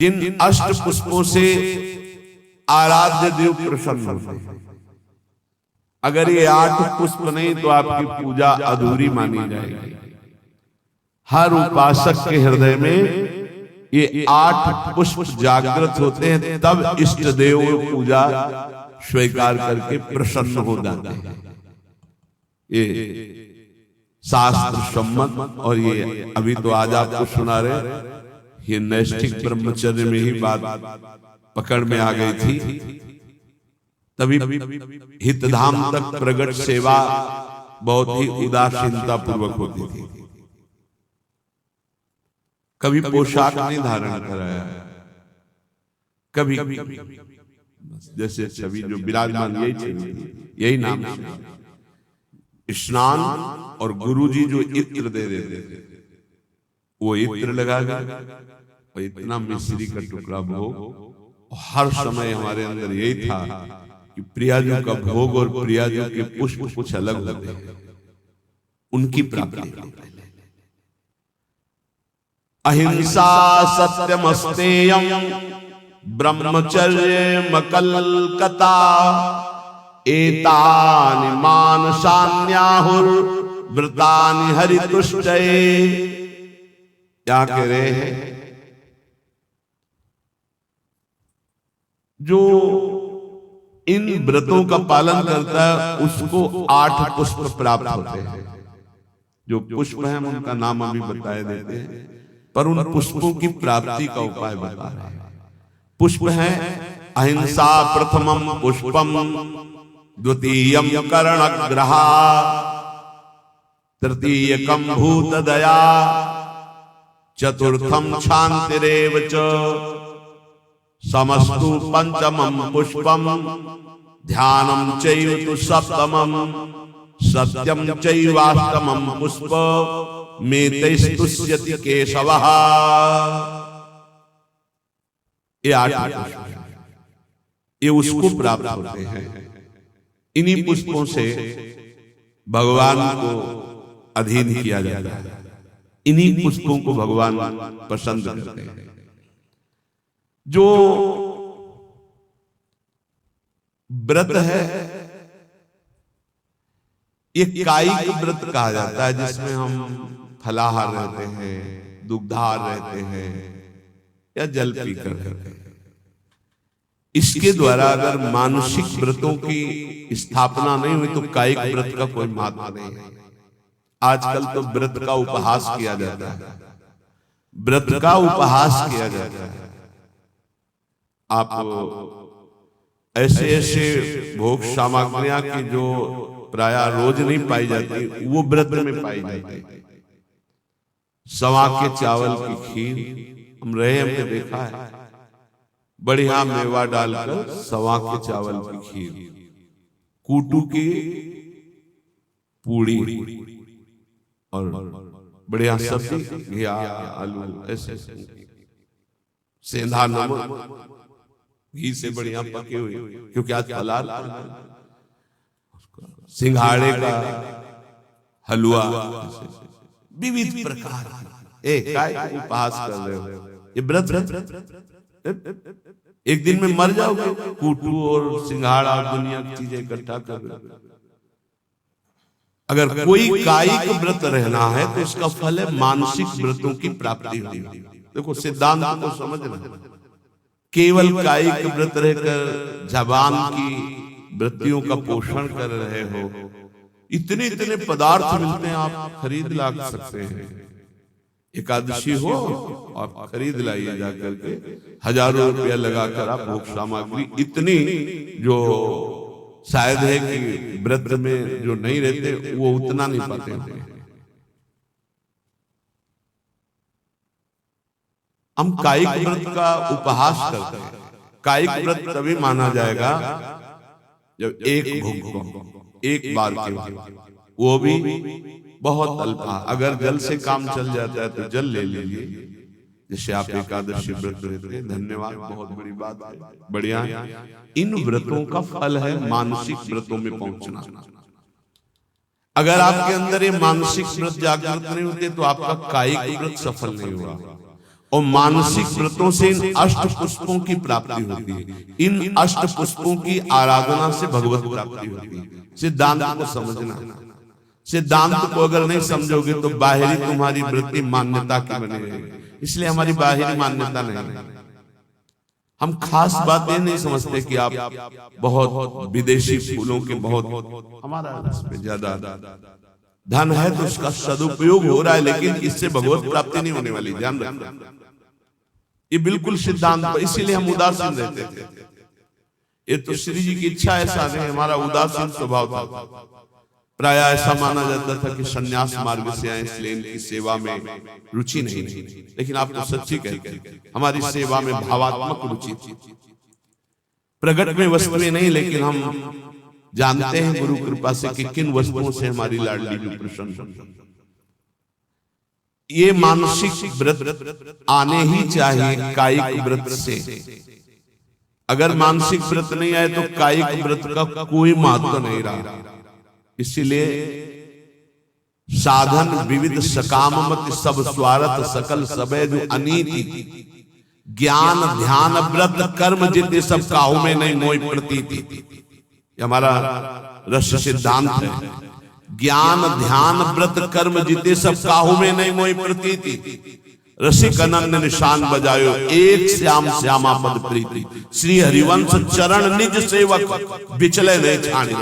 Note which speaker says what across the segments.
Speaker 1: जिन अष्ट पुष्पों से आराध्य देव प्रसन्न होते हैं। अगर ये 8 पुष्प नहीं तो आपकी पूजा अधूरी मानी जाएगी। हर उपासक के हृदय में ये 8 पुष्प जागृत होते हैं, तब इष्ट देव पूजा स्वीकार करके प्रसन्न हो जाते हैं। ये शास्त्र सम्मत, और ये अभी तो आज आपको सुना रहे, ये नैष्ठिक ब्रह्मचर्य में ही बात पकड़ में आ गई थी। तभी हितधाम तक प्रगट सेवा बहुत ही उदासीनता पूर्वक होती थी। कभी पोशाक नहीं धारण कराया, कभी जैसे छवि जो विराजमान यही छवि, यही नाम स्नान, और गुरुजी जो इत्र दे देते थे वो इत्र लगा गया, और इतना मिश्री का टुकड़ा भोग। हर समय हमारे अंदर यही था कि प्रियाजू का भोग और प्रियाजू के पुष्प कुछ अलग होते हैं, उनकी प्राप्ति। अहिंसा सत्यमस्तेयम ब्रह्मचर्य मकलकता एतानि मानसान्याहुर व्रतानि हरितुष्टये। क्या कह रहे हैं? जो इन व्रतों का पालन करता है उसको 8 पुष्प प्राप्त होते हैं। जो पुष्प हैं उनका नाम अभी बताए देते हैं, पर उन पुष्पों की प्राप्ति का उपाय बता रहे हैं। पुष्प है अहिंसा प्रथमम पुष्पम, द्वितीयम कर्णग्रहा, तृतीयकम भूत दया, चतुर्थम शांतिरेव च, समस्तु पंचमम पुष्पम, ध्यानम चैव तु सप्तमम, सत्यम चैवाष्टमम पुष्प, मेतैस्तुष्यति केशवः। ये 8 ये उसको प्राप्त होते हैं। इन्हीं पुष्पों से भगवान को अधीन किया जाता है, इन्हीं पुष्पों को भगवान पसंद करते हैं। जो व्रत है ये कायिक व्रत कहा जाता है, जिसमें हम फलाहार रहते हैं, दुग्धाहार रहते हैं, या जल पीकर रहते हैं। इसके द्वारा अगर मानसिक व्रतों की स्थापना नहीं हुई तो कायिक व्रत का कोई महत्व नहीं है। आजकल तो व्रत का उपहास किया जाता है, व्रत का उपहास किया जाता है। आप ऐसे ऐसे भोग सामग्रियां की जो प्राय रोज नहीं पाई जाती, वो व्रत में पाई जाती। सवा के चावल की खीर हम रहे, हमने देखा है, बढ़िया मेवा डालकर सवा के चावल की खीर, कूटू की पूड़ी, और बढ़िया सब्जी, घिया, आलू, ऐसे सेंधा नमक घी से बढ़िया पके हुए, क्योंकि आज फलाहार, सिंघाड़े का हलवा, विविध प्रकार। काय उपहास कर रहे हो? ये व्रत एक दिन में मर जाओगे, कूटू और सिंघाड़ा दुनिया की चीजें इकट्ठा कर। अगर कोई कायिक व्रत रहना है तो उसका फल है मानसिक व्रतों की प्राप्ति होगी। देखो सिद्धांत को समझना, केवल कायिक व्रत रहकर जबान की वृत्तियों का पोषण कर रहे हो, इतने इतने पदार्थ मिलते हैं, आप खरीद ला सकते हैं। एकादशी हो आप खरीद लाइए जाकर के, हजारों रुपया लगाकर आप भोग सामग्री, इतनी जो शायद है कि व्रत में जो नहीं रहते वो उतना नहीं पाते हैं। हम कायिक व्रत का उपहास करते हैं। कायिक व्रत तभी माना जाएगा जब एक भोग, एक बार के, वो भी बहुत अल्पा। अगर जल से काम चल जाता है तो जल ले लीजिए, जैसे आप एकादशी व्रत रहते हैं। धन्यवाद, बहुत बड़ी बात है, बढ़िया। इन व्रतों का फल है मानसिक व्रतों में पहुंचना। अगर आपके अंदर ये मानसिक व्रत जागृत नहीं होते तो आपका कायिक व्रत सफल नहीं हुआ। और मानसिक व्रतों से इन अष्ट पुष्पों की प्राप्ति होती है। इन अष्ट पुष्पों की आराधना से भगवत प्राप्ति होती है। सिद्धांत को समझना, सिद्धांत को अगर नहीं समझोगे तो बाहरी तुम्हारी वृत्ति मान्यता की बनी रहेगी। इसलिए हमारी बाहरी मान्यता नहीं। हम खास बात ये नहीं समझते कि आप बहुत विदेशी फूलों के बहुत, हमारा इस पे ज्यादा धन है तो उसका सदुपयोग हो रहा है, लेकिन इससे भगवत प्राप्ति नहीं होने वाली, ध्यान रखना। ये बिल्कुल सिद्धांत, इसीलिए हम उदासीन रहते थे। ये तो श्री जी की इच्छा ऐसा नहीं, हमारा उदासीन स्वभाव था। प्राय ऐसा माना जाता था कि सन्यास मार्ग से आए इसलिए इनकी सेवा में रुचि नहीं थी, लेकिन आप तो सच्ची कहते हैं, हमारी सेवा में भावात्मक रुचि थी। प्रगट में वस्तुएं नहीं, लेकिन हम जानते हैं गुरु कृपा से कि किन वस्तुओं से हमारी लाडली भी प्रसन्न। ये मानसिक व्रत आने ही चाहिए कायिक व्रत से। अगर मानसिक व्रत नहीं आए तो कायिक व्रत का कोई महत्व नहीं रहा। इसलिए साधन विविध सकामत सब स्वार्थ सकल सबे जो अनीति, ज्ञान ध्यान व्रत कर्म जितने सब काहू में नहीं मोई प्रतीति। हमारा रस सिद्धांत है। ज्ञान ध्यान व्रत कर्म जिते सब काहू में नहीं मोई प्रतीति। रसिक अनन्य निशान बजायो एक श्याम श्यामा पद प्रीति। श्री हरिवंश चरण निज सेवक बिचले नहीं छाणी।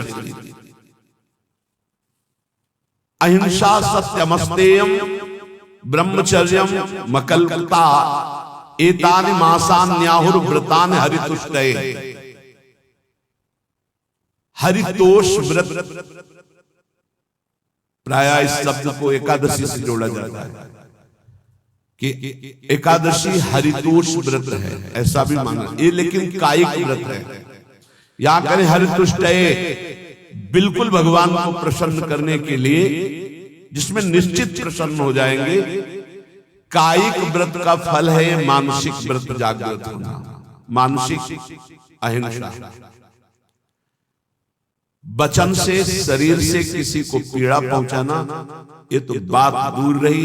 Speaker 1: अहिंसा सत्यमस्तेयम ब्रह्मचर्यम मकल्पता एतानि मासान्याहुर व्रतानि हरितुष्टये। हरितोष व्रत, प्राय इस शब्द को एकादशी से जोड़ा जाता है कि एकादशी हरितोष व्रत है, ऐसा भी माना ये, लेकिन कायिक व्रत है। या करें हरितुष्टये, बिल्कुल भगवान को प्रसन्न करने के लिए, जिसमें निश्चित प्रसन्न हो जाएंगे। कायिक व्रत का फल है मानसिक व्रत, जागृत होना, मानसिक अहिंसा। वचन से शरीर से किसी को पीड़ा पहुंचाना ये तो बात दूर रही,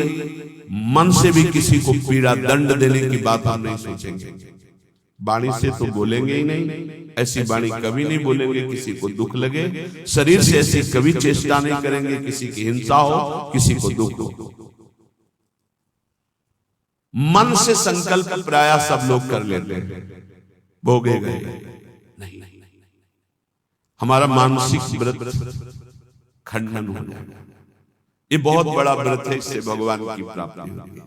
Speaker 1: मन से भी किसी को पीड़ा दंड देने की बात हम नहीं सोचेंगे। वाणी से तो बोलेंगे ही नहीं, ऐसी वाणी कभी नहीं बोलेंगे किसी को दुख लगे। शरीर से ऐसी कभी चेष्टा नहीं करेंगे किसी की हिंसा हो, किसी को दुख हो। मन से संकल्प प्राय सब लोग कर लेते हैं, भोगे गए नहीं। हमारा मानसिक व्रत खंडन हो जाएगा। ये बहुत बड़ा व्रत है, इससे भगवान की प्राप्ति होगी।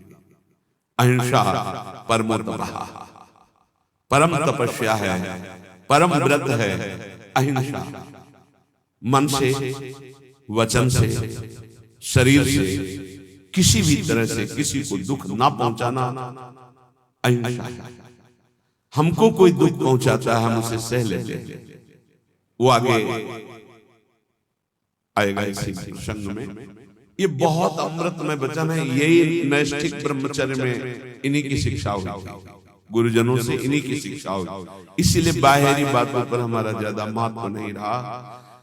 Speaker 1: अहिंसा परम तपः, परम तपस्या है, परम व्रत है अहिंसा। मन से, वचन से, शरीर से, किसी भी तरह से किसी को दुख ना पहुंचाना अहिंसा। हमको कोई दुख पहुंचाता है हम उसे सह लेते हैं, वो आगे आएगा इसी प्रसंग में। ये बहुत अमृत में वचन है। यही नैष्ठिक ब्रह्मचर्य में इन्हीं की शिक्षा होगी, गुरुजनों से इन्हीं की शिक्षा होगी। इसीलिए बाहरी बातों पर हमारा ज्यादा महत्व नहीं रहा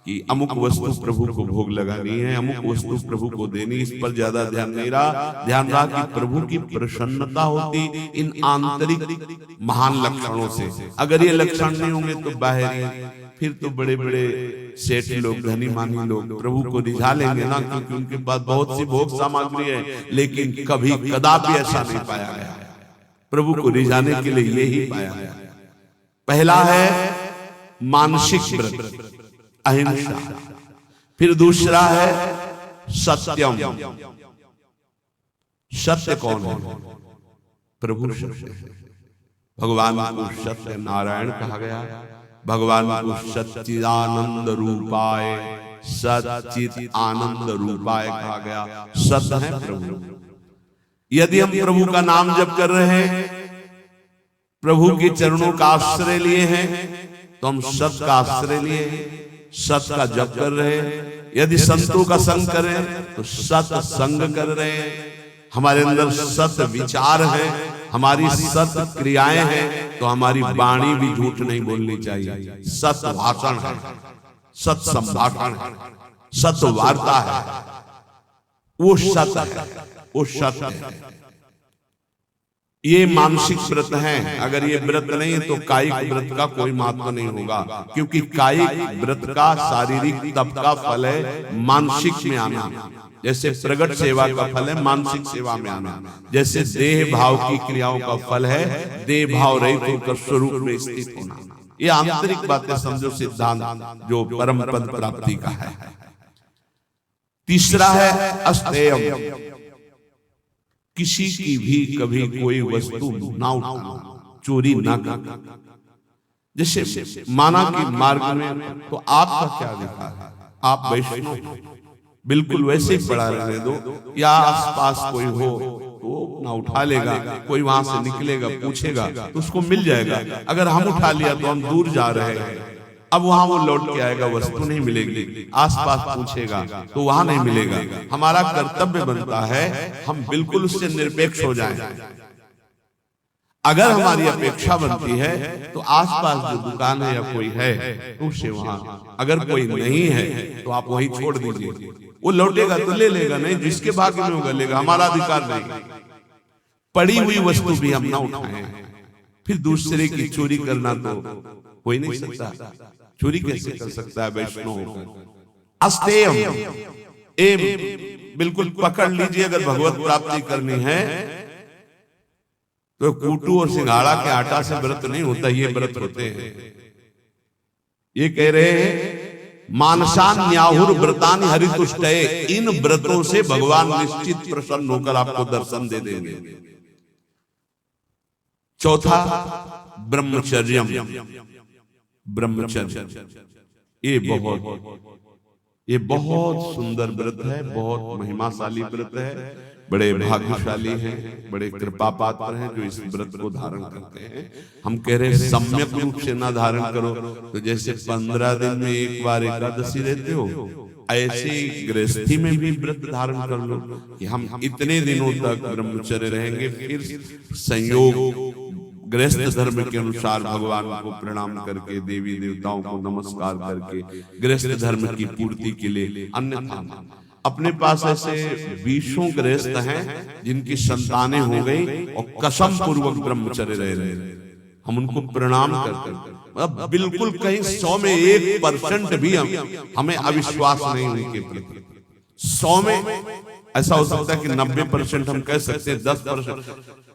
Speaker 1: कि अमुक वस्तु प्रभु को भोग लगानी है, अमुक वस्तु प्रभु को देनी, इस पर ज्यादा ध्यान नहीं रहा। ध्यान रहा कि प्रभु की प्रसन्नता होती इन आंतरिक महान लक्षणों से। अगर ये लक्षण नहीं होंगे तो बाहरी, फिर तो बड़े बड़े सेठ लोग, धनी मानी लोग प्रभु को रिझा लेंगे ना, क्योंकि उनके पास बहुत सी भोग सामग्री है, लेकिन कभी कदापि ऐसा नहीं पाया गया। प्रभु को रिझाने के लिए यही पाया गया। पहला है मानसिक व्रत अहिंसा, फिर दूसरा है सत्यम। सत्य कौन है? प्रभु सत्य। भगवान को सत्य नारायण कहा गया, भगवान को सच्चिदानंद रूपाय, सच्चित आनंद रूपाय कहा गया। सत्य है प्रभु। यदि हम प्रभु का नाम जप कर रहे हैं, प्रभु के चरणों का आश्रय लिए हैं, तो हम सत्य का आश्रय लिए, सत्य का जप कर रहे हैं। यदि संतों का संग करें तो सत्य संग कर रहे हैं। हमारे अंदर सत्य विचार है, हमारी सत्य क्रियाएं हैं, तो हमारी वाणी भी झूठ नहीं बोलनी चाहिए। सत्य भाषण है, सत्य संभाषण है, सत्य वार्ता है, वो सत्य है, वो सत्य है। ये मानसिक व्रत हैं। अगर ये व्रत नहीं है तो कायिक व्रत का कोई महत्व नहीं होगा, क्योंकि कायिक व्रत का शारीरिक तप का फल है मानसिक में आना। जैसे प्रगट सेवा का फल है मानसिक सेवा में आना, जैसे देह भाव की क्रियाओं का फल है देह भाव रहित होकर स्वरूप में स्थित होना। ये आंतरिक बातें समझो, सिद्धांत जो परम पद प्राप्ति का है। तीसरा है अस्तेयम, किसी की भी कभी कोई वस्तु ना उठाना, चोरी ना करना। जैसे माना कि मार्ग में तो आपका क्या अधिकार है, आप वैष्णव बिल्कुल वैसे ही पड़ा रहने दो, या आसपास कोई हो तो ना उठा लेगा, कोई वहां से निकलेगा पूछेगा तो उसको मिल जाएगा। अगर हम उठा लिया तो हम दूर जा रहे हैं, अब वहां वो लौट के आएगा, वस्तु नहीं मिलेगी। आसपास पूछेगा तो वहां नहीं मिलेगा। हमारा कर्तव्य बनता है हम बिल्कुल उससे निरपेक्ष हो जाएं। अगर हमारी अपेक्षा बनती है तो आसपास जो दुकान है या कोई है तो उससे वहां, अगर कोई नहीं है तो आप वहीं छोड़ दीजिए। वो लौटेगा तो ले लेगा, नहीं जिसके भाग्य में होगा लेगा, हमारा अधिकार नहीं। पड़ी हुई वस्तु भी हम ना उठाएं। फिर दूसरे की चोरी करना तो हो ही नहीं सकता। चोरी कैसे कर सकता है वैष्णव होकर? अस्तेयम, एम बिल्कुल पकड़ लीजिए। अगर भगवत प्राप्ति करनी है तो कूटू और सिंघाड़ा के आटा से व्रत नहीं होता, ये व्रत होते हैं। ये कह रहे हैं मानसान न्याहुर व्रतानि हरितुष्टये, इन व्रतों से भगवान निश्चित प्रसन्न होकर आपको दर्शन दे देंगे। चौथा ब्रह्मचर्यम, ब्रह्मचर्य ये बहुत सुंदर व्रत है, बहुत महिमाशाली व्रत है। बड़े भाग्यशाली हैं, बड़े कृपा पात्र हैं जो इस व्रत को धारण करते हैं। हम कह रहे हैं सम्यक रूप से ना धारण करो तो जैसे 15 दिन में एक बार एकादशी रहते हो, ऐसे गृहस्थी में भी व्रत धारण कर लो कि हम इतने दिनों तक ब्रह्मचर्य रहेंगे। फिर संयोग गृहस्थ धर्म के अनुसार भगवान को प्रणाम करके, देवी देवताओं को नमस्कार करके गृहस्थ धर्म की पूर्ति के लिए। अन्यथा अपने पास ऐसे 20 गृहस्थ हैं जिनकी संतानें हो गई और कसम पूर्वक ब्रह्मचर्य रह रहे, हम उनको प्रणाम करते हैं। बिल्कुल कहीं 100 में 1% भी हमें अविश्वास नहीं उनके प्रति। 100 में ऐसा हो सकता है कि 90% हम कह सकते हैं, 10%,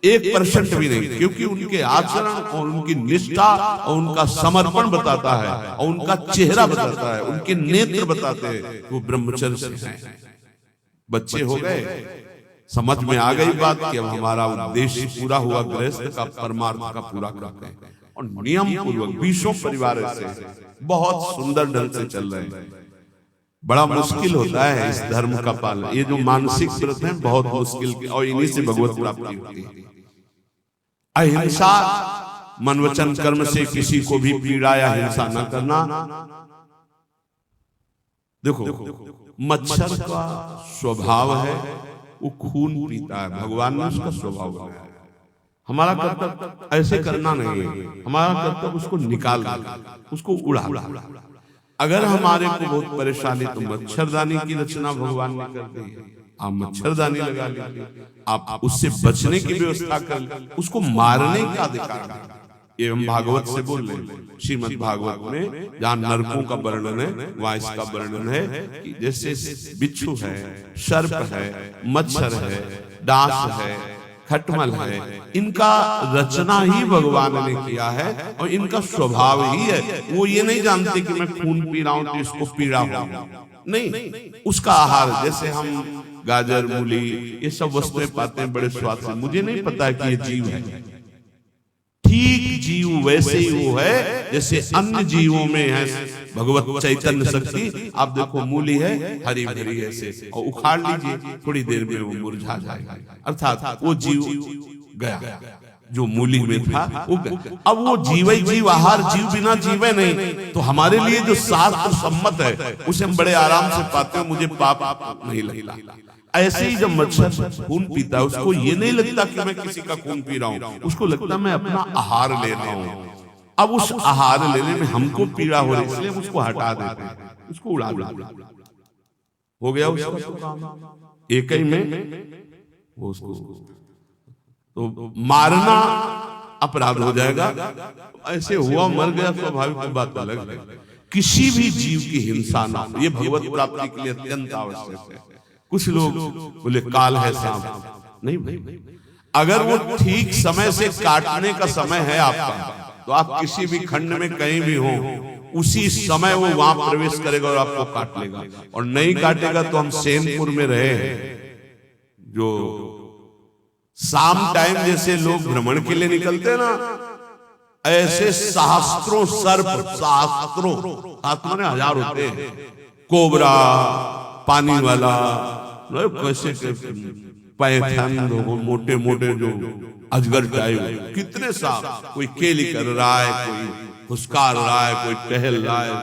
Speaker 1: 1% भी नहीं, क्योंकि उनके आचरण और उनकी निष्ठा और उनका समर्पण बताता है और उनका चेहरा बताता है, उनके नेत्र बताते हैं वो ब्रह्मचर्य से हैं। बच्चे हो गए, समझ में आ गई बात कि अब हमारा उद्देश्य पूरा हुआ, गृहस्थ का परमार्थ का पूरा करते हैं और नियम पूर्वक 20 परिवार से बहुत सुंदर ढंग से चल रहे हैं। बड़ा मुश्किल होता है इस धर्म का पालन। ये जो मानसिक व्रत है बहुत मुश्किल, और इन्हीं से भगवत प्राप्ति होती है। अहिंसा, मन वचन कर्म से किसी को भी पीड़ा या हिंसा न करना। देखो मच्छर का स्वभाव है वो खून पीता है, भगवान ने उसका स्वभाव बनाया। हमारा कर्तव्य ऐसे करना नहीं है, हमारा कर्तव्य उसको निकाल देना, उसको उड़ा। अगर हमारे को बहुत परेशानी तो मच्छरदानी की रचना भगवान ने कर दी है, आप मच्छरदानी लगा लीजिए, आप उससे बचने की व्यवस्था कर लीजिए, उसको मारने का अधिकार नहीं। ये हम भागवत से बोल रहे हैं, श्रीमद् भागवत में जहाँ नरकों का वर्णन है वहां इसका वर्णन है कि जैसे बिच्छू है, सर्प है, मच्छर है, डांस है, खटमल है, इनका रचना ही भगवान ने किया है और इनका स्वभाव ही है। वो ये नहीं जानते कि मैं खून पी रहा हूं तो इसको पीड़ा होगा, नहीं, उसका आहार, जैसे हम गाजर, मूली ये सब वस्तुएं पाते हैं बड़े स्वाद से, मुझे नहीं पता कि ये जीव है। ठीक जीव वैसे ही वो है जैसे अन्य जीवों में है भगवत चैतन्य शक्ति। आप देखो मूली है हरी भरी ऐसे, और उखाड़ लीजिए थोड़ी देर में वो मुरझा जाएगा, अर्थात वो जीव गया जो मूली में था वो गया। अब वो जीव ही जीव, आहार जीव बिना जीवे नहीं। तो हमारे लिए जो शास्त्र सम्मत है उसे हम बड़े आराम से पाते हैं, मुझे पाप नहीं लगता। ऐसे ही जब मच्छर खून पीता है उसको ये नहीं लगता कि मैं किसी का खून पी रहा हूं, उसको लगता मैं अपना आहार ले रहा हूं। अब उस आहार लेने में हमको पीड़ा हो रही है, इसलिए उसको हटा देते हैं, उसको उड़ा देते, हो गया उसका काम। एक ही में वो उसको तो मारना अपराध हो जाएगा। ऐसे हुआ, मर गया, स्वाभाविक बात अलग है। किसी भी जीव की हिंसा ना हो, ये भगवत प्राप्ति के लिए अत्यंत आवश्यक है। कुछ लोग बोले काल है, सांप नहीं भाई, अगर वो ठीक समय से काटने का समय है आपका, तो आप किसी भी खंड में कहीं भी हो, उसी समय वो वहां प्रवेश करेगा और आपको काट लेगा। और नहीं काटेगा तो हम सेनपुर में रहे हैं, जो शाम टाइम जैसे लोग भ्रमण के लिए निकलते हैं ना, ऐसे सहस्त्रों सर्प, सहस्त्रों ने हजार होते हैं, कोबरा, पानी वाला, कैसे पैथन, मोटे मोटे जो अजगर टाइप, कितने सांप, कोई केली कर रहा है, कोई फुसकार रहा है, कोई टहल रहा है,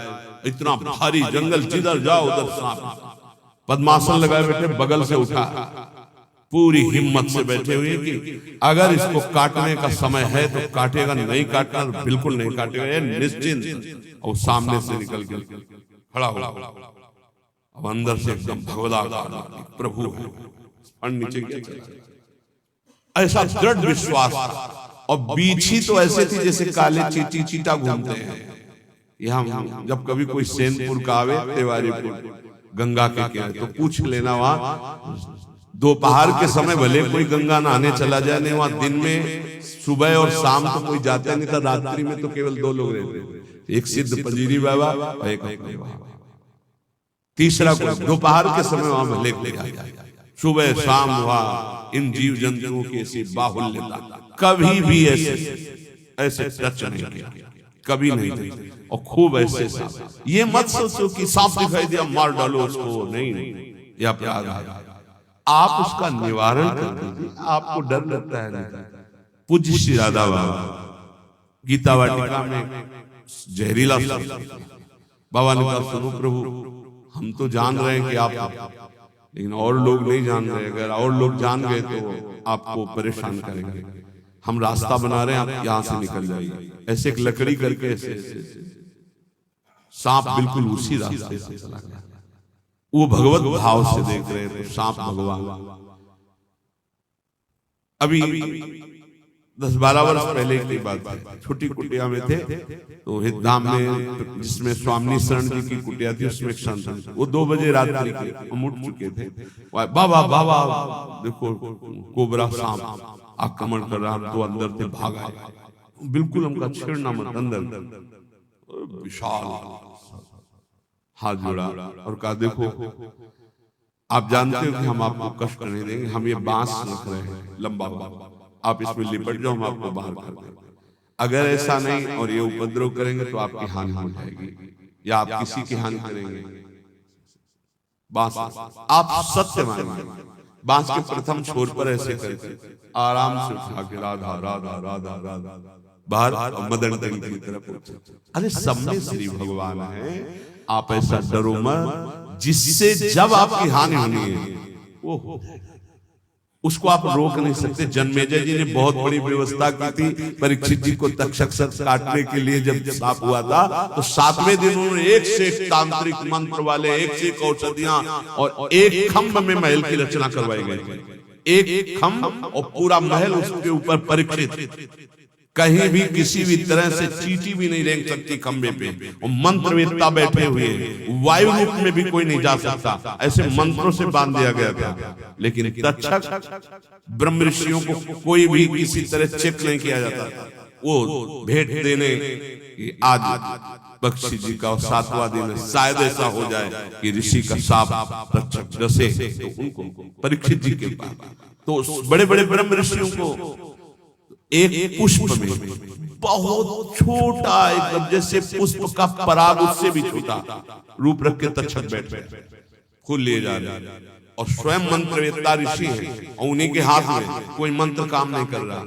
Speaker 1: इतना भारी जंगल, जिधर जाओ उधर सांप। पद्मासन लगाए बैठे, बगल से उठा, पूरी हिम्मत से बैठे हुए कि अगर इसको काटने का समय है तो काटेगा, नहीं काटना बिल्कुल नहीं काटेगा, ये निश्चिंत। और सामने से निकल के खड़ा हो, अब अंदर से एकदम भगवदाकार प्रभु है, और नीचे गया, ऐसा दृढ़ विश्वास था। और बीछी तो ऐसे थी जैसे काले चीटी चीटा घूमते हैं। यहाँ जब कभी कोई सेनपुर का आवे, तिवारीपुर गंगा के क्या, तो पूछ लेना, वहां दोपहर के समय भले कोई गंगा नहाने चला जाए, नहीं वहां दिन में सुबह और शाम तो कोई जाता नहीं था, रात्रि में तो केवल 2 लोग रहते, एक सिद्ध पंजीरी बाबा और एक अपने बाबा, तीसरा कोई दोपहर के समय वहां भले कोई जाए, सुबह शाम वहां इन जीव जंतुओं की ऐसी बाहुल्यता कभी भी ऐसे टच नहीं किया, कभी नहीं। और खूब ऐसे सांप, ये मत सोचो कि सांप दिखाई दिया मार डालो उसको, नहीं, यह अपराध है। आप उसका निवारण कर दीजिए, आपको डर लगता है नहीं। पूज्य श्री राधा बाबा गीता वाटिका में जहरीला बाबा ने कहा, सुनो प्रभु, हम तो जान रहे हैं कि आप, लेकिन और लोग नहीं जान रहे, अगर और लोग जान गए तो आपको परेशान करेंगे, हम रास्ता बना रहे हैं, आप यहां से निकल जाइए। ऐसे एक लकड़ी करके ऐसे सांप बिल्कुल उसी रास्ते से चला गया। वो भगवत भाव से देख रहे थे, सांप भगवान। अभी 10-12 वर्ष पहले की बात है, छोटी कुटिया में थे, तो हितधाम में जिसमें स्वामी शरण जी की कुटिया थी, उसमें एक संत, वो 2 बजे रात्रि के उठ चुके थे, बाबा बाबा देखो कोबरा सांप आक्रमण कर रहा, हम तो अंदर से भाग आए, बिल्कुल हमका छेड़ना मत, अंदर विशाल हाथ जोड़ा और कहा, देखो आप जानते हो कि हम आपको कष्ट नहीं देंगे, हम ये बांस रख रहे हैं लंबा हुआ, आप इसमें लिपट जाओ, हम आपको बाहर कर देंगे। अगर ऐसा नहीं और ये उपद्रव करेंगे तो आपकी हानि हो जाएगी, या आप किसी की हानि करेंगे। बांस आप सत्य मानेंगे, बांस के प्रथम छोर पर ऐसे करके आराम से उठा के राधा राधा राधा राधा बाहर मदन टंकी की तरफ। अरे सब में श्री भगवान है, आप ऐसा डरो मत, जिससे जब आपकी हानि होनी है वो उसको आप रोक नहीं सकते। जन्मेजय जी ने बहुत बड़ी व्यवस्था की थी परीक्षित जी को तक्षक काटने के लिए। जब सांप हुआ था तो 7वें दिन उन्होंने एक से एक तांत्रिक मंत्र वाले, एक से एक औषधियां और एक खम्भ में महल की रचना करवाई गई। एक खम्भ और पूरा महल, उसके ऊपर परीक्षित, कहीं भी किसी भी तरह से चींटी भी नहीं रेंग सकती खंबे पे, और मंत्रवेत्ता बैठे हुए, वायु रूप में भी कोई नहीं जा सकता, ऐसे मंत्रों से बांध दिया गया था। लेकिन तक्षक ब्रह्म ऋषियों को कोई भी किसी तरह चेक नहीं किया जाता। वो भेंट देने आज बख्शी जी का 7वां दिन है, शायद ऐसा हो जाए कि ऋषि का सांप तक्षक डसे तो उनको परीक्षित जी के पास, तो बड़े बड़े ब्रह्म ऋषियों को एक पुष्प में बहुत छोटा, एकदम जैसे पुष्प का पराग उससे भी छोटा रूप रख के तक्षक बैठ गए, खुद ले जा रहे, और स्वयं मंत्रवेत्ता ऋषि हैं और उन्हीं के हाथ में कोई मंत्र काम नहीं कर रहा,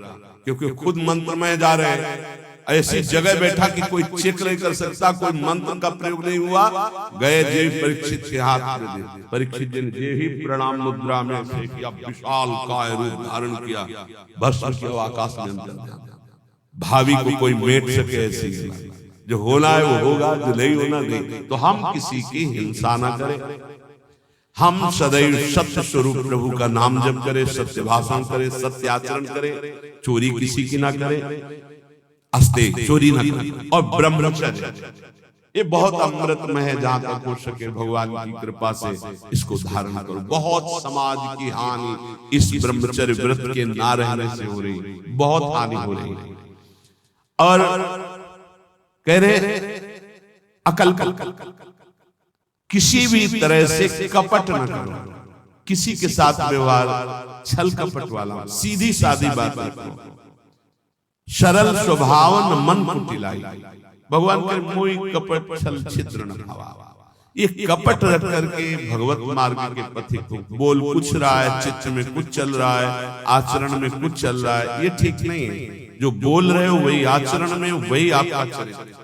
Speaker 1: क्योंकि खुद मंत्र में जा रहे हैं। ऐसी जगह बैठा कि कोई चेक नहीं कर सकता, कोई मंत्र का प्रयोग नहीं हुआ। गए जी परीक्षित के हाथ में दे, परीक्षित जी ने ही प्रणाम मुद्रा में से किया, विशाल काय रूप धारण किया, भस्म किया, आकाश में भावी को कोई मेट सके ऐसी, जो होना है वो होगा, जो नहीं होना नहीं। तो हम किसी की हिंसा ना करें, हम सदैव सत्य स्वरूप प्रभु का नाम जप करें, सत्य भाषण करें, सत्य आचरण करें, चोरी किसी की ना करें, अस्ते चोरी ना करें, और ब्रह्मचर्य ये बहुत अमृतमय है। जहां तक हो सके भगवान की कृपा से इसको धारण करो। बहुत समाज की हानि इस ब्रह्मचर्य व्रत के ना रहने से हो रही, बहुत हानि हो रही है। और कह रहे अकल किसी भी तरह से कपट न करो, किसी के साथ व्यवहार छल कपट वाला, सीधी सादी बात रखो, सरल स्वभाव मन कुटिलाई। भगवान के मोहि कपट छल छिद्र न भावा। ये कपट रख करके भगवत मार्ग के पथिक को बोल कुछ रहा है, चित्त में कुछ चल रहा है, आचरण में कुछ चल रहा है, ये ठीक नहीं है। जो बोल रहे हो वही आचरण में वही आपका चरित्र।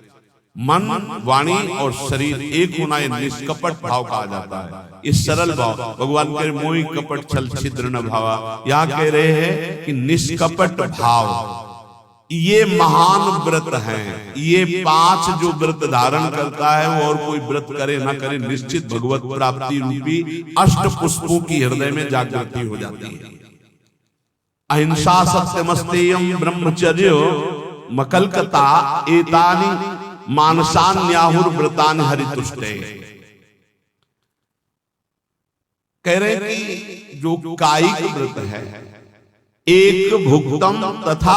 Speaker 1: मन, वाणी और शरीर एक होना ये निष्कपट भाव कहा जाता है। इस सरल भाव भगवान के मोहि कपट छल छिद्र न भावा। यहाँ कह रहे हैं कि निष्कपट भाव ये महान व्रत हैं। ये 5 जो व्रत धारण करता है वो और कोई व्रत करे ना करे निश्चित भगवत प्राप्ति रूपी अष्ट पुष्पों की हृदय में जागृति हो जाती है। अहिंसा सत्यमस्तेयम ब्रह्मचर्य मकलकता एतानि मानसान्याहुर व्रतान हरितुष्टे। कह रहे कि जो कायिक व्रत है, एक भुक्तम तथा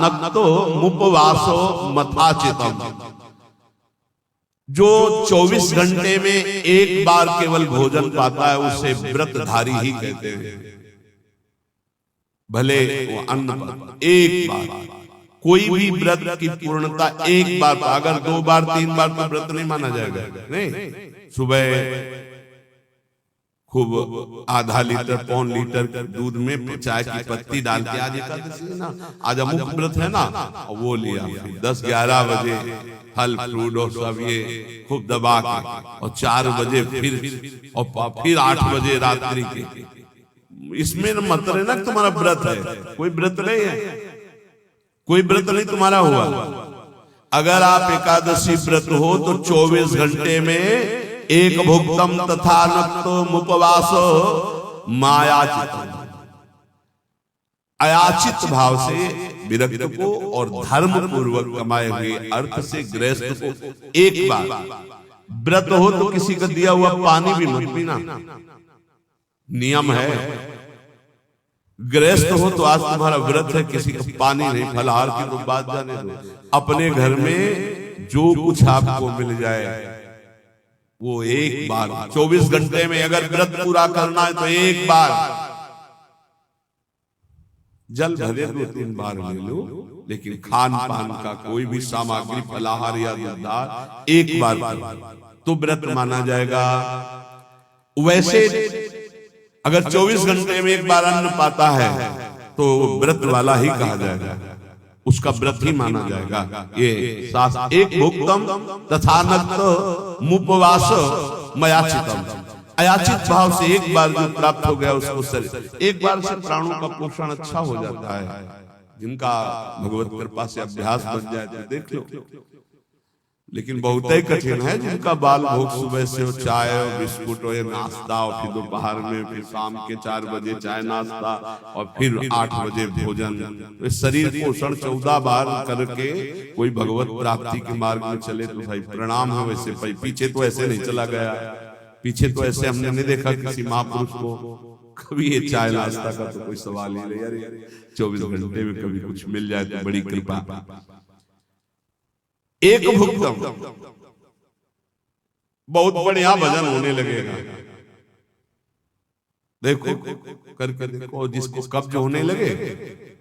Speaker 1: नक्तो मुपवासो मथाचितम, जो 24 घंटे में एक बार केवल भोजन पाता है उसे व्रतधारी ही कहते हैं। भले वो अन्न पाता एक बार, कोई भी व्रत की पूर्णता एक बार, अगर 2 बार 3 बार तो व्रत नहीं माना जाएगा। नहीं, सुबह खूब आधा लीटर पौन लीटर दूध में चाय की पत्ती डाल के, आज एकादशी है ना, आज अमुक व्रत है ना, वो लिया। 10-11 बजे फल फ्रूट और सब ये खूब दबा के, और 4 बजे फिर 8 बजे रात्रि के। इसमें मतलब है ना तुम्हारा व्रत है, कोई व्रत नहीं है, कोई व्रत नहीं तुम्हारा हुआ। अगर आप एकादशी व्रत हो तो 24 घंटे में एक भुक्तम तथा नक्तो मुपवासो मायाचित, अयाचित भाव से विरक्त को और धर्म पूर्वक कमाए हुए अर्थ से गृहस्थ को एक बार व्रत हो तो किसी का दिया हुआ पानी भी मत पीना, नियम है। गृहस्थ हो तो आज तुम्हारा व्रत है, किसी का पानी नहीं, फलाहार की तो बात जाने दो। अपने घर में जो कुछ आपको मिल जाए वो एक बार, 24 घंटे में अगर व्रत पूरा करना है तो एक बार जल भरे 2-3 बार ले लो, लेकिन खान पान का कोई भी सामग्री फलाहार या दूधार एक बार तो व्रत माना जाएगा। वैसे अगर 24 घंटे में एक बार अन्न पाता है तो व्रत वाला ही कहा जाएगा, उसका व्रत ही माना जाएगा। ये शास्त्र एक भुक्तम तथा नक्तो मुपवास मयाचितम, अयाचित भाव से एक बार जो प्राप्त हो गया उसको शरीर, एक बार से प्राणों का पोषण अच्छा हो जाता है। जिनका भगवत कृपा से अभ्यास बन जाए तो देख लो, लेकिन बहुत ही कठिन है जिनका बाल भोग सुबह से हो चाय और बिस्कुट और नाश्ता, और फिर दोपहर में, फिर शाम के 4 बजे चाय नाश्ता, और फिर 8 बजे भोजन। तो शरीर पोषण 14 बार करके कोई भगवत प्राप्ति के मार्ग में चले तो भाई प्रणाम है। वैसे भाई पीछे तो ऐसे नहीं चला गया, पीछे तो ऐसे हमने नहीं देखा किसी महापुरुष को कभी ये चाय नाश्ता का तो कोई सवाल ही नहीं। यार 24 घंटे में कभी कुछ मिल जाए तो बड़ी कृपा। एक भुक्तम, बहुत बढ़िया भजन होने लगेगा। देखो करके देखो, जिसको कब्ज होने लगे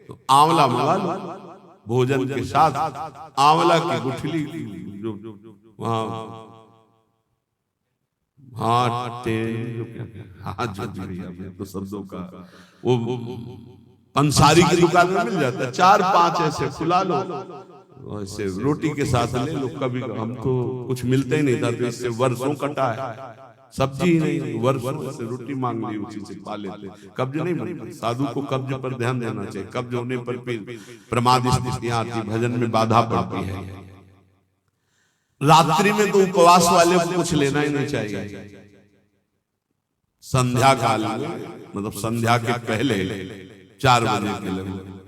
Speaker 1: तो आंवला मंगा लो, भोजन के साथ आंवला की गुठली जो वहां तो शब्दों का वो पंसारी की दुकान में मिल जाता है, 4-5 ऐसे खुला लो, ऐसे रोटी के साथ ले लो। कभी हम तो कुछ मिलते ही नहीं था तो इससे वर्षों कटा है, सब्जी ही नहीं, वर्षों से रोटी मांग ली उसी से पा लेते। कब्ज नहीं बनता, साधु को कब्ज पर ध्यान देना चाहिए। कब्ज होने पर फिर प्रमाद स्थितियां आती, भजन में बाधा पड़ती है। रात्रि में तो उपवास वाले को कुछ लेना ही नहीं चाहिए। संध्या काल में, मतलब संध्या के पहले 4 बजे के लगभग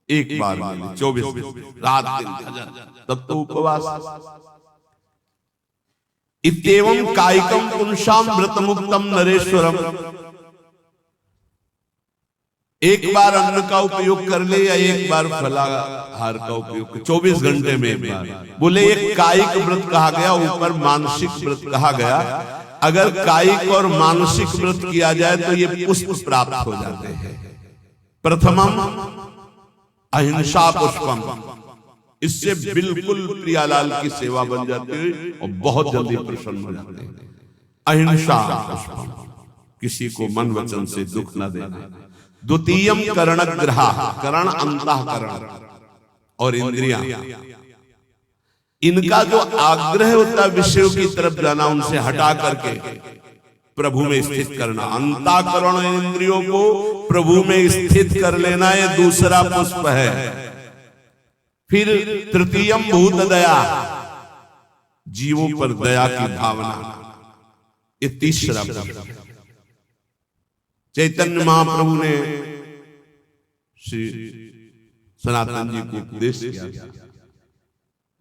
Speaker 1: एक बार 24 रात दिन, तब तो उपवास। इत्येवं कायिकम पुंसाम व्रत मुक्तम नरेश्वरम, एक बार अन्न का उपयोग कर ले या एक बार फलाहार का उपयोग, 24 घंटे में एक बार। बोले एक कायिक व्रत कहा गया, ऊपर मानसिक व्रत कहा गया। अगर कायिक और मानसिक व्रत किया जाए तो ये पुष्प प्राप्त हो जाते हैं। प्रथमम अहिंसा पुष्पम, इससे बिल्कुल प्रियालाल की सेवा बन जाती है और बहुत जल्दी प्रसन्न हो जाते हैं। अहिंसा पुष्पम, किसी को मन वचन से दुख न देना। द्वितीयम करणग्रहा, करण अंतःकरण और इंद्रियां, इनका जो आग्रह होता है विषयों की तरफ जाना, उनसे हटा करके प्रभु में स्थित करना। अंतःकरण और इंद्रियों को प्रभु में स्थित कर लेना, ये दूसरा पुष्प है। फिर तृतीयम भूत दया, जीवों पर दया की भावना, ये तीसरा पुष्प। चैतन्य महाप्रभु ने श्री सनातन जी को उपदेश किया,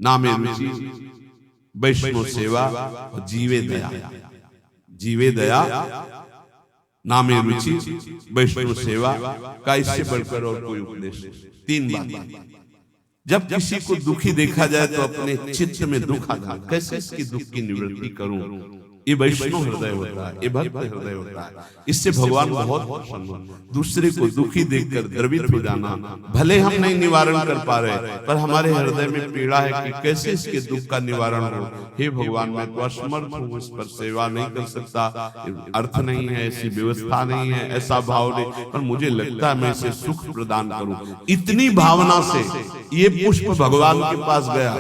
Speaker 1: नामे रुचि, वैष्णव सेवा और जीवे दया। जीवे दया, नामे रुचि, वैष्णव सेवा का इससे बढ़कर और कोई उपदेश। 3 बात। जब किसी को दुखी देखा जाए तो अपने चित्त में दुख आ जाए, कैसे इसकी दुख की निवृत्ति करूं, ये वैष्णव हृदय होता है, ये भक्त हृदय होता है। इससे भगवान बहुत प्रसन्न होते हैं। दूसरे को दुखी देखकर द्रवित हो जाना, भले हम नहीं निवारण कर पा रहे, पर हमारे हृदय में पीड़ा है कि कैसे इसके दुख का निवारण हो। हे भगवान, मैं तो असमर्थ हूँ, इस पर सेवा नहीं कर सकता, अर्थ नहीं है, ऐसी व्यवस्था नहीं है, ऐसा भाव नहीं, पर मुझे लगता है मैं इसे सुख प्रदान करूं। इतनी भावना से ये पुष्प भगवान के पास गया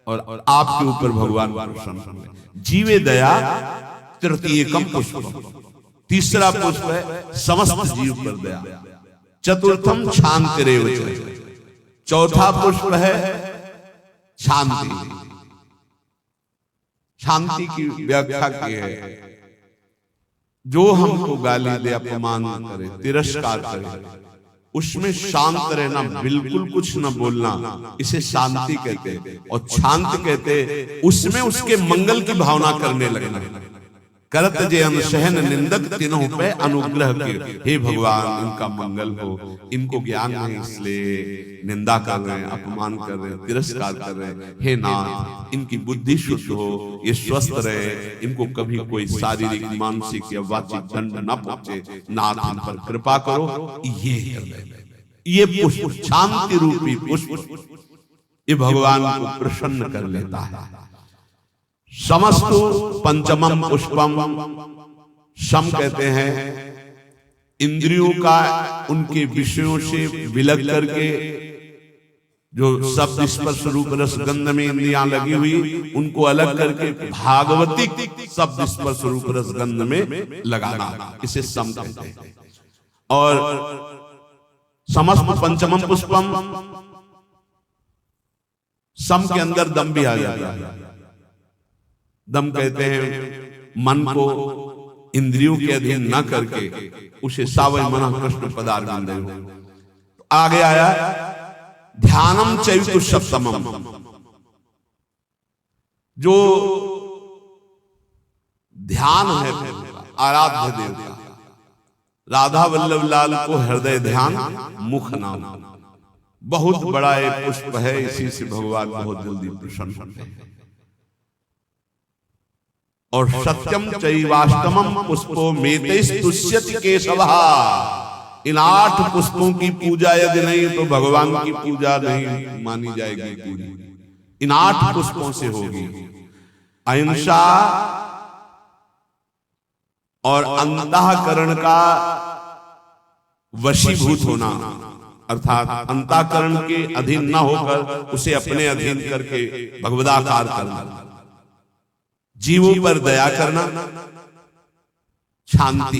Speaker 1: और आपके ऊपर भगवान प्रसन्न हुए। जीवे दया तृतीयकम पुष्प, तीसरा पुष्प है समस्त जीव पर दया। चतुर्थम शांतिरेव च, चौथा पुष्प है शांति। शांति की व्याख्या की है, जो हमको गाली दे, अपमान करे, तिरस्कार करे, उसमें शांत रहना, बिल्कुल कुछ न बोलना, इसे शांति कहते हैं। और शांत कहते उसमें उसके मंगल की भावना करने लगना। करत जे अनसहन निंदक तीनों पे अनुग्रह के, हे भगवान इनका मंगल हो, इनको ज्ञान नहीं इसलिए निंदा कर रहे हैं, अपमान कर रहे हैं, तिरस्कार कर रहे हैं। हे नाथ, इनकी बुद्धि शुद्ध हो, ये स्वस्थ रहे, इनको कभी कोई शारीरिक मानसिक या वाचिक दंड न पहुंचे, नाथ इन पर कृपा करो। ये पुष्प, शांति रूपी पुष्प, ये भगवान को प्रसन्न कर लेता है। समस्तु पंचमम पुष्पम, सम कहते हैं इंद्रियों का उनके विषयों से विलग करके, जो शब्द स्पर्श रूप रस गंध में इंद्रियां लगी हुई, उनको अलग करके भागवतिक शब्द स्पर्श रूप रस गंध में लगाना, इसे सम कहते हैं। और समस्त पंचमम पुष्पम, सम के अंदर दम भी आ जाता है। दम कहते हैं मन को इंद्रियों के अधीन न करके उसे सावय मन कृष्ण पदार्थ दे। आगे आया ध्यानम चैतु सप्तमम, जो ध्यान है आराध्य देवता राधा वल्लभ लाल को हृदय ध्यान मुख नाम, बहुत बड़ा एक पुष्प है। इसी से भगवान बहुत जल्दी प्रसन्न होते हैं। और सत्यम चैवाष्टमम पुष्पो मेतैस्तुष्यति केशवः, इन 8 पुष्पों की पूजा यदि नहीं तो भगवान की पूजा नहीं मानी जाएगी पूरी। इन 8 पुष्पों से होगी। अहिंसा और अंतःकरण का वशीभूत होना, अर्थात अंतःकरण के अधीन न होकर उसे अपने अधीन करके भगवदाकार करना, जीवों पर दया करना, शांति,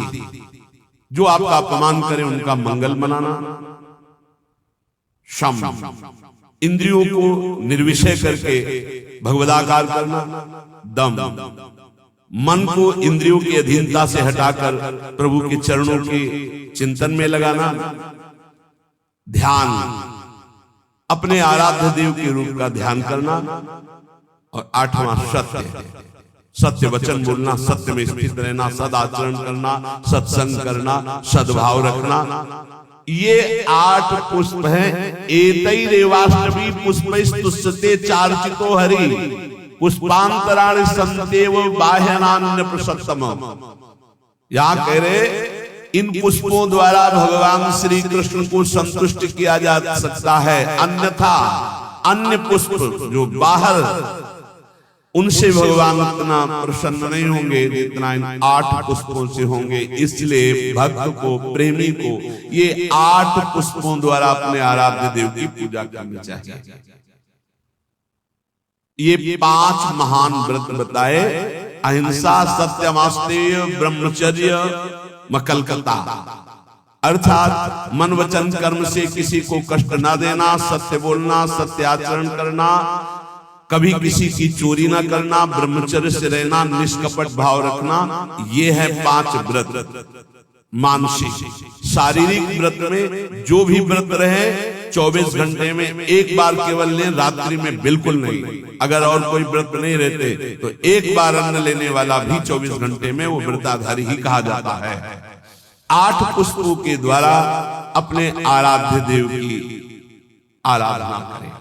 Speaker 1: जो आपका अपमान करे उनका मंगल मनाना, शम, इंद्रियों को निर्विषय करके भगवदाकार करना, दम, मन को इंद्रियों की अधीनता से हटाकर प्रभु के चरणों के चिंतन में लगाना, ध्यान, अपने आराध्य देव के रूप का ध्यान करना, और 8वां सत्य, सत्य वचन बोलना, सत्य में स्थित रहना, सदाचरण करना, सत्संग करना, सद्भाव रखना। ये 8 पुष्प हैं। एतैरेवाष्टमी पुष्पैस्तुष्यते चार्चितो हरि पुष्पांतराणि संतेव बाह्यान्य प्रसक्तम। यहां कह रहे इन पुष्पों द्वारा भगवान श्री कृष्ण को संतुष्ट किया जा सकता है, अन्यथा अन्य पुष्प जो बाहर, उनसे भगवान उतना प्रसन्न नहीं होंगे जितना इन 8 पुष्पों से होंगे। इसलिए भक्त को, प्रेमी को ये 8 पुष्पों द्वारा अपने आराध्य देव की पूजा करनी चाहिए। ये 5 महान व्रत बताए, अहिंसा, सत्यमास्तेय, ब्रह्मचर्य, मकलकता, अर्थात मन वचन कर्म से किसी को कष्ट ना देना, सत्य बोलना, सत्य आचरण करना, कभी किसी की चोरी ना करना, ब्रह्मचर्य से रहना, निष्कपट भाव रखना। ये है 5 व्रत। मानसिक, शारीरिक व्रत में जो भी व्रत रहे 24 घंटे में एक बार केवल लें, रात्रि में बिल्कुल नहीं। अगर और कोई व्रत नहीं रहते तो एक बार अन्न लेने वाला भी 24 घंटे में वो व्रताधारी ही कहा जाता है। 8 पुष्पों के द्वारा अपने आराध्य देव की आराधना करें।